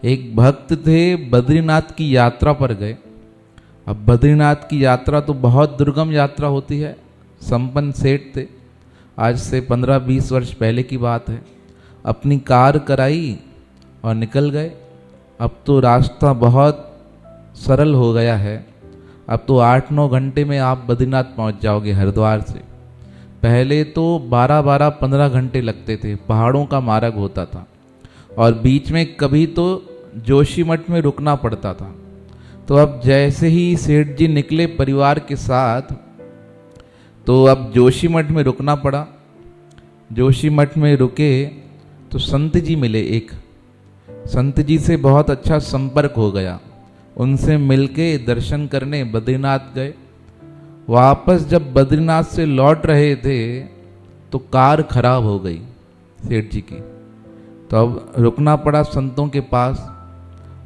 एक भक्त थे, बद्रीनाथ की यात्रा पर गए। अब बद्रीनाथ की यात्रा तो बहुत दुर्गम यात्रा होती है। संपन्न सेठ थे, आज से 15-20 वर्ष पहले की बात है। अपनी कार कराई और निकल गए। अब तो रास्ता बहुत सरल हो गया है। अब तो 8-9 घंटे में आप बद्रीनाथ पहुंच जाओगे हरिद्वार से। पहले तो 12-15 घंटे लगते थे, पहाड़ों का मार्ग होता था और बीच में कभी तो जोशीमठ में रुकना पड़ता था। तो अब जैसे ही सेठ जी निकले परिवार के साथ, तो अब जोशीमठ में रुकना पड़ा। जोशीमठ में रुके तो संत जी मिले। एक संत जी से बहुत अच्छा संपर्क हो गया। उनसे मिलके दर्शन करने बद्रीनाथ गए। वापस जब बद्रीनाथ से लौट रहे थे तो कार खराब हो गई सेठ जी की। तो अब रुकना पड़ा संतों के पास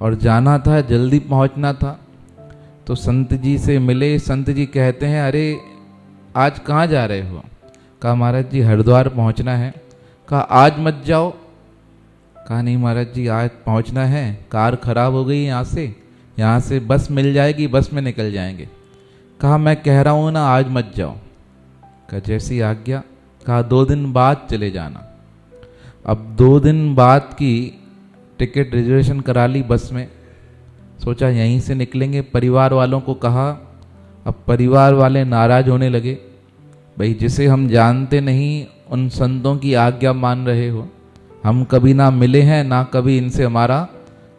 और जाना था, जल्दी पहुंचना था। तो संत जी से मिले। संत जी कहते हैं, अरे आज कहाँ जा रहे हो? कहा महाराज जी हरिद्वार पहुंचना है। कहा आज मत जाओ। कहा नहीं महाराज जी आज पहुंचना है, कार खराब हो गई यहाँ से बस मिल जाएगी, बस में निकल जाएंगे। कहा मैं कह रहा हूँ ना आज मत जाओ। कहा जैसी आज्ञा। कहा 2 दिन बाद चले जाना। अब 2 दिन बाद की टिकट रिजर्वेशन करा ली बस में। सोचा यहीं से निकलेंगे। परिवार वालों को कहा। अब परिवार वाले नाराज होने लगे, भाई जिसे हम जानते नहीं उन संतों की आज्ञा मान रहे हो। हम कभी ना मिले हैं, ना कभी इनसे हमारा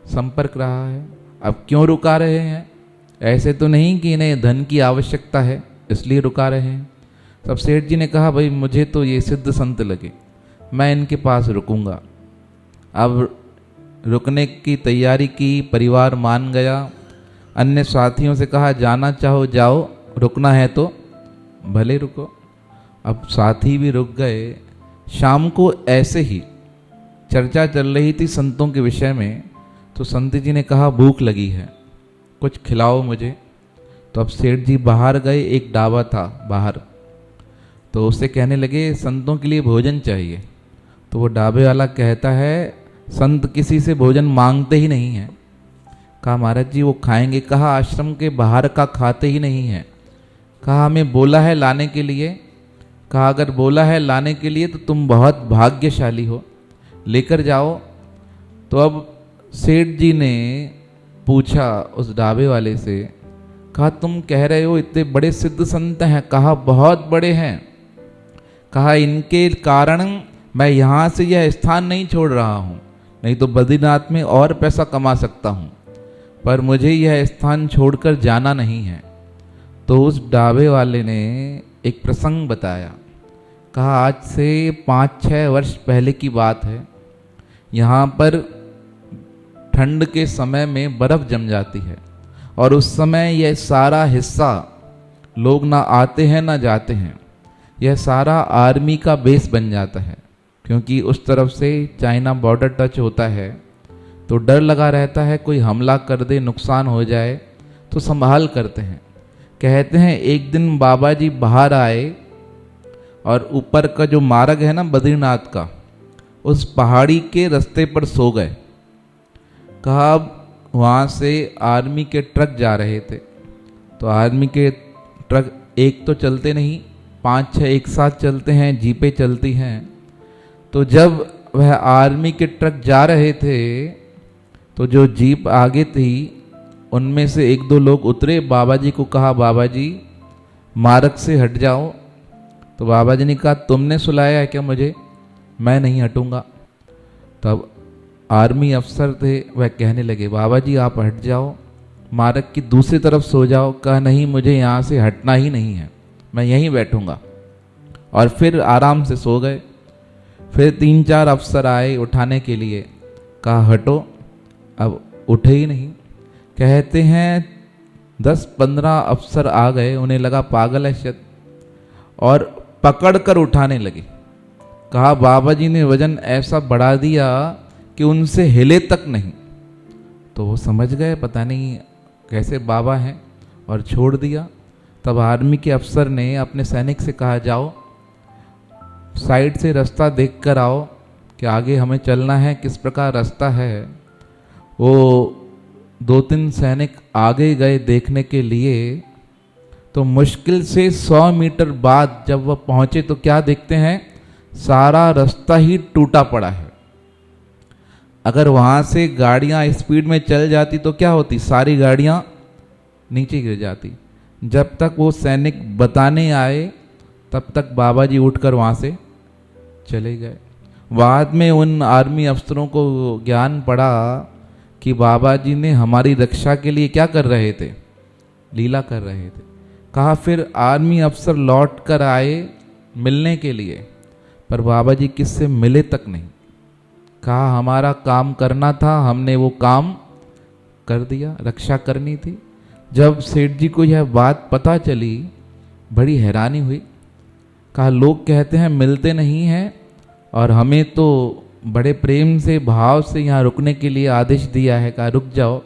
संपर्क रहा है, अब क्यों रुका रहे हैं? ऐसे तो नहीं कि इन्हें धन की आवश्यकता है इसलिए रुका रहे हैं। तब सेठ जी ने कहा, भाई मुझे तो ये सिद्ध संत लगे, मैं इनके पास रुकूंगा। अब रुकने की तैयारी की, परिवार मान गया। अन्य साथियों से कहा जाना चाहो जाओ, रुकना है तो भले रुको। अब साथी भी रुक गए। शाम को ऐसे ही चर्चा चल रही थी संतों के विषय में। तो संत जी ने कहा भूख लगी है, कुछ खिलाओ मुझे। तो अब सेठ जी बाहर गए, एक ढाबा था बाहर, तो उससे कहने लगे संतों के लिए भोजन चाहिए। तो वो ढाबे वाला कहता है संत किसी से भोजन मांगते ही नहीं हैं। कहा महाराज जी वो खाएंगे। कहा आश्रम के बाहर का खाते ही नहीं है। कहा हमें बोला है लाने के लिए। कहा अगर बोला है लाने के लिए तो तुम बहुत भाग्यशाली हो, लेकर जाओ। तो अब सेठ जी ने पूछा उस ढाबे वाले से, कहा तुम कह रहे हो इतने बड़े सिद्ध संत हैं? कहा बहुत बड़े हैं। कहा इनके कारण मैं यहाँ से यह स्थान नहीं छोड़ रहा हूँ, नहीं तो बद्रीनाथ में और पैसा कमा सकता हूँ, पर मुझे यह स्थान छोड़कर जाना नहीं है। तो उस ढाबे वाले ने एक प्रसंग बताया। कहा आज से 5-6 वर्ष पहले की बात है। यहाँ पर ठंड के समय में बर्फ़ जम जाती है और उस समय यह सारा हिस्सा लोग ना आते हैं ना जाते हैं। यह सारा आर्मी का बेस बन जाता है, क्योंकि उस तरफ से चाइना बॉर्डर टच होता है, तो डर लगा रहता है कोई हमला कर दे, नुकसान हो जाए, तो संभाल करते हैं। कहते हैं एक दिन बाबा जी बाहर आए और ऊपर का जो मार्ग है ना बद्रीनाथ का, उस पहाड़ी के रास्ते पर सो गए। कहा अब वहाँ से आर्मी के ट्रक जा रहे थे, तो आर्मी के ट्रक एक तो चलते नहीं, 5-6 एक साथ चलते हैं, जीपें चलती हैं। तो जब वह आर्मी के ट्रक जा रहे थे तो जो जीप आगे थी उनमें से 1-2 लोग उतरे। बाबा जी को कहा बाबा जी मार्ग से हट जाओ। तो बाबा जी ने कहा तुमने सुलाया है क्या मुझे? मैं नहीं हटूंगा। तब आर्मी अफसर थे, वह कहने लगे बाबा जी आप हट जाओ, मार्ग की दूसरी तरफ सो जाओ। कहा नहीं मुझे यहाँ से हटना ही नहीं है, मैं यहीं बैठूंगा। और फिर आराम से सो गए। फिर 3-4 अफसर आए उठाने के लिए। कहा हटो, अब उठे ही नहीं। कहते हैं 10-15 अफसर आ गए, उन्हें लगा पागल है शायद, और पकड़ कर उठाने लगे। कहा बाबा जी ने वजन ऐसा बढ़ा दिया कि उनसे हिले तक नहीं। तो वो समझ गए पता नहीं कैसे बाबा हैं, और छोड़ दिया। तब आर्मी के अफसर ने अपने सैनिक से कहा जाओ साइड से रास्ता देख कर आओ कि आगे हमें चलना है, किस प्रकार रास्ता है। वो 2-3 सैनिक आगे गए देखने के लिए, तो मुश्किल से 100 मीटर बाद जब वह पहुंचे तो क्या देखते हैं, सारा रास्ता ही टूटा पड़ा है। अगर वहां से गाड़ियां स्पीड में चल जाती तो क्या होती, सारी गाड़ियां नीचे गिर जाती। जब तक वो सैनिक बताने आए तब तक बाबा जी उठकर वहां से चले गए। बाद में उन आर्मी अफसरों को ज्ञान पड़ा कि बाबा जी ने हमारी रक्षा के लिए क्या कर रहे थे, लीला कर रहे थे। कहा फिर आर्मी अफसर लौट कर आए मिलने के लिए, पर बाबा जी किससे मिले तक नहीं। कहा हमारा काम करना था, हमने वो काम कर दिया, रक्षा करनी थी। जब सेठ जी को यह बात पता चली बड़ी हैरानी हुई। कहा लोग कहते हैं मिलते नहीं हैं और हमें तो बड़े प्रेम से भाव से यहाँ रुकने के लिए आदेश दिया है, कहा रुक जाओ,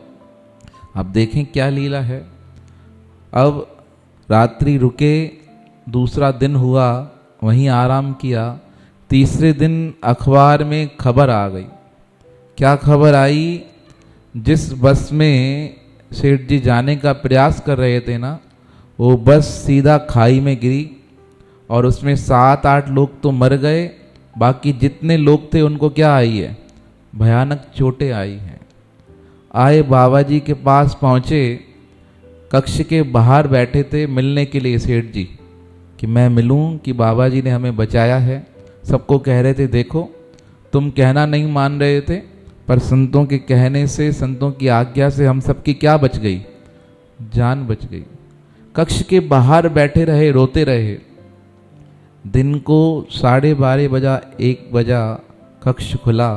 अब देखें क्या लीला है। अब रात्रि रुके, दूसरा दिन हुआ, वहीं आराम किया। तीसरे दिन अखबार में खबर आ गई। क्या खबर आई, जिस बस में सेठ जी जाने का प्रयास कर रहे थे ना, वो बस सीधा खाई में गिरी और उसमें 7-8 लोग तो मर गए, बाकी जितने लोग थे उनको क्या आई है, भयानक चोटें आई हैं। आए बाबा जी के पास पहुँचे, कक्ष के बाहर बैठे थे मिलने के लिए सेठ जी, कि मैं मिलूं, कि बाबा जी ने हमें बचाया है। सबको कह रहे थे देखो तुम कहना नहीं मान रहे थे, पर संतों के कहने से, संतों की आज्ञा से हम सबकी क्या बच गई, जान बच गई। कक्ष के बाहर बैठे रहे, रोते रहे। दिन को 12:30 बजा, 1 बजा, कक्ष खुला।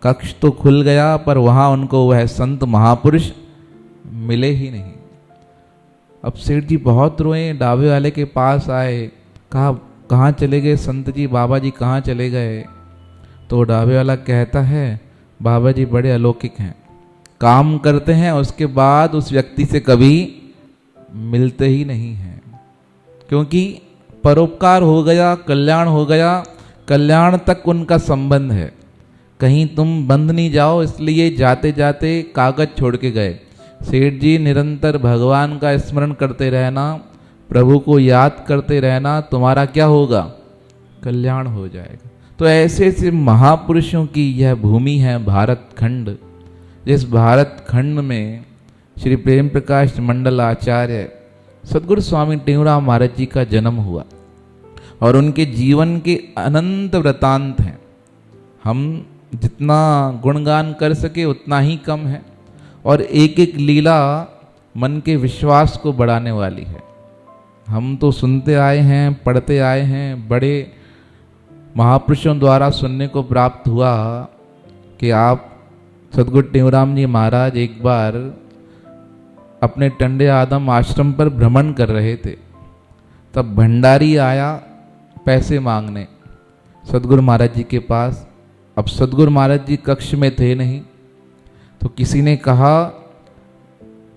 कक्ष तो खुल गया पर वहाँ उनको वह संत महापुरुष मिले ही नहीं। अब सेठ जी बहुत रोए, ढाबे वाले के पास आए, कहा कहाँ चले गए संत जी, बाबा जी कहाँ चले गए। तो ढाबे वाला कहता है बाबा जी बड़े अलौकिक हैं, काम करते हैं उसके बाद उस व्यक्ति से कभी मिलते ही नहीं हैं, क्योंकि परोपकार हो गया, कल्याण हो गया, कल्याण तक उनका संबंध है। कहीं तुम बंद नहीं जाओ, इसलिए जाते जाते कागज छोड़ के गए। सेठ जी निरंतर भगवान का स्मरण करते रहना, प्रभु को याद करते रहना, तुम्हारा क्या होगा, कल्याण हो जाएगा। तो ऐसे ऐसे महापुरुषों की यह भूमि है भारत खंड। जिस भारत खंड में श्री प्रेम प्रकाश मंडल आचार्य सदगुरु स्वामी टेऊराम महाराज जी का जन्म हुआ और उनके जीवन के अनंत वृतांत हैं। हम जितना गुणगान कर सके उतना ही कम है, और एक एक लीला मन के विश्वास को बढ़ाने वाली है। हम तो सुनते आए हैं, पढ़ते आए हैं, बड़े महापुरुषों द्वारा सुनने को प्राप्त हुआ कि आप सदगुरु टेऊराम जी महाराज एक बार अपने टंडे आदम आश्रम पर भ्रमण कर रहे थे। तब भंडारी आया पैसे मांगने सदगुरु महाराज जी के पास। अब सदगुरु महाराज जी कक्ष में थे नहीं, तो किसी ने कहा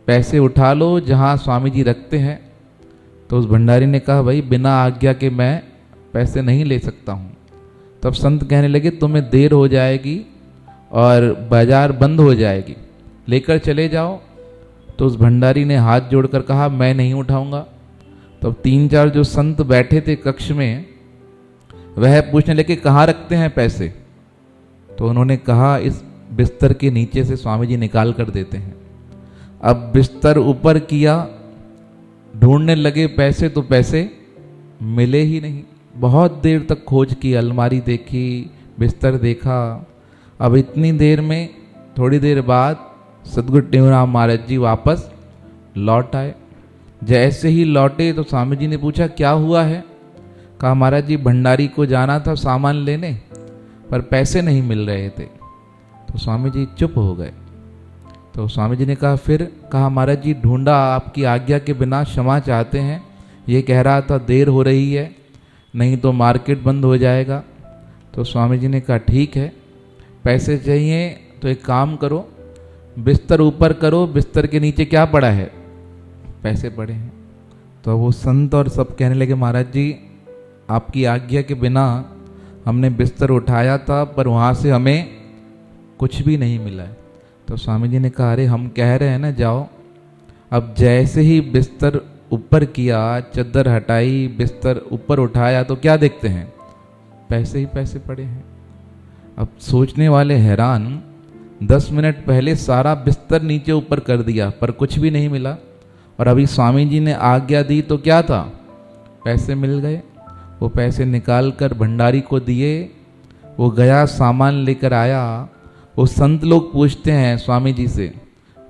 पैसे उठा लो जहाँ स्वामी जी रखते हैं। तो उस भंडारी ने कहा भाई बिना आज्ञा के मैं पैसे नहीं ले सकता हूँ। तब संत कहने लगे तुम्हें देर हो जाएगी और बाजार बंद हो जाएगी, लेकर चले जाओ। तो उस भंडारी ने हाथ जोड़कर कहा मैं नहीं उठाऊंगा। तब 3-4 जो संत बैठे थे कक्ष में, वह पूछने लगे कहाँ रखते हैं पैसे। तो उन्होंने कहा इस बिस्तर के नीचे से स्वामी जी निकाल कर देते हैं। अब बिस्तर ऊपर किया, ढूंढने लगे पैसे, तो पैसे मिले ही नहीं। बहुत देर तक खोज की, अलमारी देखी, बिस्तर देखा। अब इतनी देर में थोड़ी देर बाद सदगुरु टेऊराम महाराज जी वापस लौट आए। जैसे ही लौटे तो स्वामी जी ने पूछा क्या हुआ है। कहा महाराज जी भंडारी को जाना था सामान लेने, पर पैसे नहीं मिल रहे थे। तो स्वामी जी चुप हो गए। तो स्वामी जी ने कहा फिर। कहा महाराज जी ढूंढा, आपकी आज्ञा के बिना क्षमा चाहते हैं। ये कह रहा था देर हो रही है, नहीं तो मार्केट बंद हो जाएगा। तो स्वामी जी ने कहा ठीक है, पैसे चाहिए तो एक काम करो, बिस्तर ऊपर करो, बिस्तर के नीचे क्या पड़ा है, पैसे पड़े हैं। तो वो संत और सब कहने लगे महाराज जी आपकी आज्ञा के बिना हमने बिस्तर उठाया था, पर वहाँ से हमें कुछ भी नहीं मिला है। तो स्वामी जी ने कहा, अरे हम कह रहे हैं ना जाओ। अब जैसे ही बिस्तर ऊपर किया, चद्दर हटाई, बिस्तर ऊपर उठाया, तो क्या देखते हैं, पैसे ही पैसे पड़े हैं। अब सोचने वाले हैरान, 10 मिनट पहले सारा बिस्तर नीचे ऊपर कर दिया पर कुछ भी नहीं मिला, और अभी स्वामी जी ने आज्ञा दी तो क्या था, पैसे मिल गए। वो पैसे निकाल कर भंडारी को दिए, वो गया सामान लेकर आया। वो संत लोग पूछते हैं स्वामी जी से,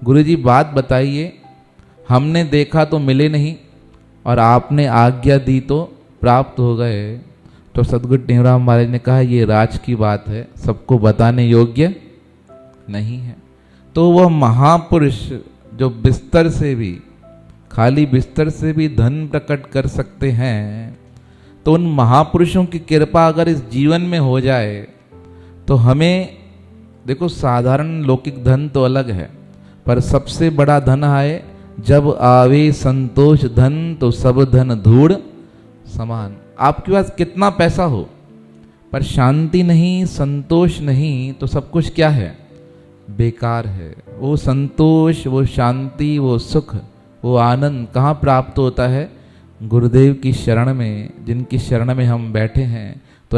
गुरुजी बात बताइए, हमने देखा तो मिले नहीं और आपने आज्ञा दी तो प्राप्त हो गए। तो सदगुरु टेहराम महाराज ने कहा, ये राज की बात है, सबको बताने योग्य नहीं है। तो वह महापुरुष जो बिस्तर से भी, खाली बिस्तर से भी धन प्रकट कर सकते हैं, तो उन महापुरुषों की कृपा अगर इस जीवन में हो जाए तो हमें, देखो साधारण लौकिक धन तो अलग है, पर सबसे बड़ा धन है, जब आवे संतोष धन तो सब धन धूड़ समान। आपके पास कितना पैसा हो पर शांति नहीं, संतोष नहीं, तो सब कुछ क्या है, बेकार है। वो संतोष, वो शांति, वो सुख, वो आनंद कहाँ प्राप्त होता है, गुरुदेव की शरण में, जिनकी शरण में हम बैठे हैं,